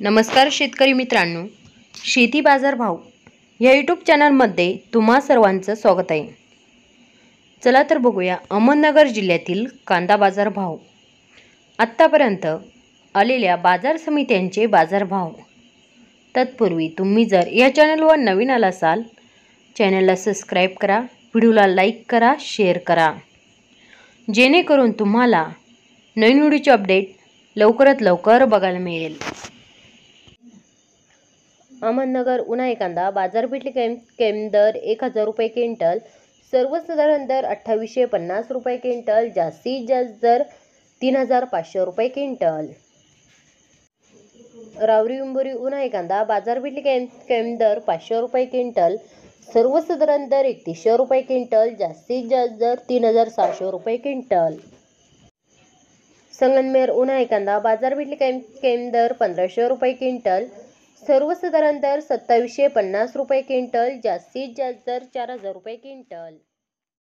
नमस्कार शेतकरी मित्रांनो, शेती बाजार भाव या यूट्यूब चॅनलमध्ये तुम्हा सर्वांचं स्वागत आहे। चला तर बघूया अहमदनगर जिल्ह्यातील कांदा बाजार भाव, आत्तापर्यंत आलेल्या बाजार समित्यांचे बाजार भाव। तत्पूर्वी तुम्ही जर या चॅनलवर नवीन आला असाल, चॅनलला सबस्क्राईब करा, व्हिडिओला लाईक करा, शेअर करा, जेणेकरून तुम्हाला नवीन व्हिडिओचे अपडेट लवकरात लवकर बघायला मिळेल। अहमदनगर उन्हाळी कांदा बाजारपेठ दर 1000 रुपये क्विंटल, सर्वसाधारण दर 2850 रुपये क्विंटल, जास्तीत जास्त दर 3500 रुपये क्विंटल। रावरी उंबोरी उन्हाळी कांदा बाजारपेठ दर 500 रुपये क्विंटल, सर्वसाधारण दर 3100 रुपये क्विंटल, जास्तीत जास्त दर 3600 रुपये क्विंटल। संगमनेर उन्हाळी कांदा बाजारपेठ दर 1500 रुपये क्विंटल, सर्वसाधारण दर 2750 रुपये क्विंटल, जास्तीत जास्त दर 4000 रुपये क्विंटल।